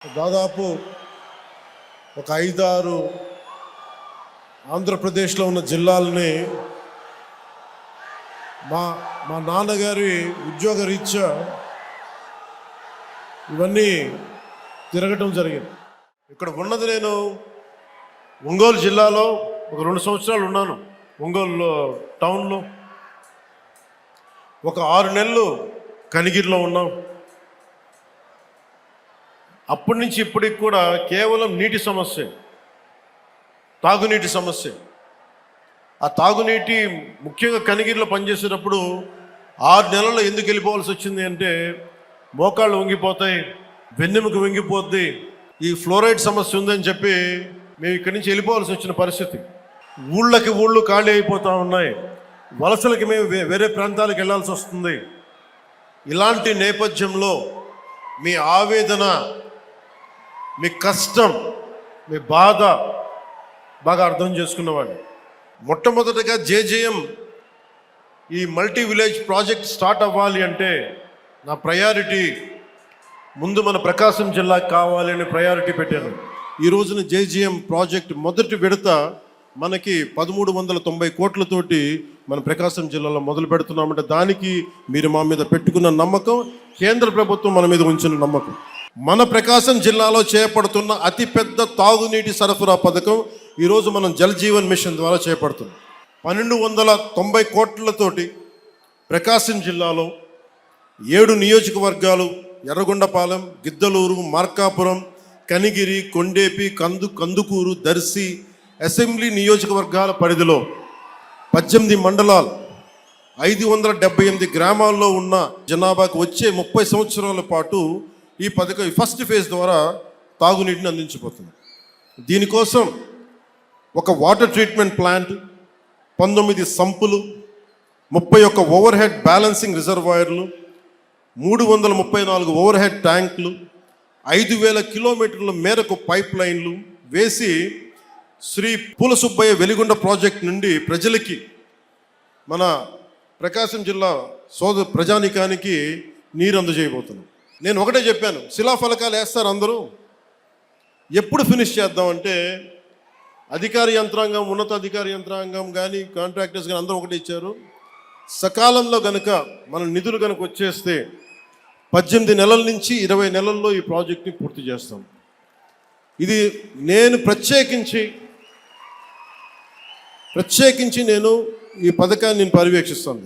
దాదాపు ఒక 5-6 ఆంధ్రప్రదేశ్లో ఉన్న జిల్లాలని మా నాన్నగారి ఉద్యోగ రీత్యా ఇవన్నీ తిరగటం జరిగింది. ఇక్కడ ఉన్నది నేను ఒంగోలు జిల్లాలో ఒక 2 సంవత్సరాలు ఉన్నాను. ఒంగోలు టౌన్లో ఒక 6 నెలలు కనిగిరిలో ఉన్నాం. అప్పటి నుంచి ఇప్పటికి కూడా కేవలం నీటి సమస్య, తాగునీటి సమస్య. ఆ తాగునీటి ముఖ్యంగా కనిగిరిలో పనిచేసేటప్పుడు 6 నెలల్లో ఎందుకు వెళ్ళిపోవాల్సి వచ్చింది అంటే మోకాళ్ళు వంగిపోతాయి, వెన్నెముక వంగిపోద్ది, ఈ ఫ్లోరైడ్ సమస్య ఉందని చెప్పి మేము ఇక్కడి నుంచి వెళ్ళిపోవాల్సి వచ్చిన పరిస్థితి. ఊళ్ళు ఖాళీ అయిపోతూ ఉన్నాయి. వలసలకి మేము వేరే ప్రాంతాలకు వెళ్ళాల్సి వస్తుంది. ఇలాంటి నేపథ్యంలో మీ ఆవేదన, మీ కష్టం, మీ బాధ బాగా అర్థం చేసుకున్నవాడిని. మొట్టమొదటిగా జేజేఎం ఈ మల్టీ విలేజ్ ప్రాజెక్ట్ స్టార్ట్ అవ్వాలి అంటే నా ప్రయారిటీ ముందు మన ప్రకాశం జిల్లాకి కావాలి అని ప్రయారిటీ పెట్టాను. ఈ రోజున జేజేఎం ప్రాజెక్ట్ మొదటి విడత మనకి 1390 కోట్లతోటి మన ప్రకాశం జిల్లాలో మొదలు పెడుతున్నామంటే దానికి మీరు మా మీద పెట్టుకున్న నమ్మకం, కేంద్ర ప్రభుత్వం మన మీద ఉంచిన నమ్మకం. మన ప్రకాశం జిల్లాలో చేపడుతున్న అతిపెద్ద తాగునీటి సరఫరా పథకం ఈరోజు మనం జల్ జీవన్ మిషన్ ద్వారా చేపడుతున్నాం. 1290 కోట్లతోటి ప్రకాశం జిల్లాలో 7 నియోజకవర్గాలు ఎర్రగొండపాలెం, గిద్దలూరు, మార్కాపురం, కనిగిరి, కొండేపి, కందుకూరు, దర్శి అసెంబ్లీ నియోజకవర్గాల పరిధిలో 18 మండలాలు 578 గ్రామాల్లో ఉన్న జనాభాకు వచ్చే 30 సంవత్సరాల పాటు ఈ పథకం ఫస్ట్ ఫేజ్ ద్వారా తాగునీటిని అందించబోతుంది. దీనికోసం ఒక water treatment plant, 19 సంపులు, 31 over head balancing రిజర్వాయర్లు, 334 ఓవర్ హెడ్ ట్యాంకులు, 5000 కిలోమీటర్ల మేరకు పైప్ లైన్లు వేసి శ్రీ పూల సుబ్బయ్య వెలిగొండ ప్రాజెక్ట్ నుండి ప్రజలకి, మన ప్రకాశం జిల్లా ప్రజానికానికి నీరు అందజేయబోతున్నాం. నేను ఒకటే చెప్పాను, శిలాఫలకాలు వేస్తారు అందరూ, ఎప్పుడు ఫినిష్ చేద్దామంటే అధికార యంత్రాంగం, ఉన్నతాధికార యంత్రాంగం కానీ కాంట్రాక్టర్స్ కానీ అందరూ ఒకటి ఇచ్చారు, సకాలంలో కనుక మన నిధులు కనుక వచ్చేస్తే 18 నెలల నుంచి 20 నెలల్లో ఈ ప్రాజెక్ట్ని పూర్తి చేస్తాం. ఇది నేను ప్రత్యేకించి నేను ఈ పథకాన్ని పర్యవేక్షిస్తాను.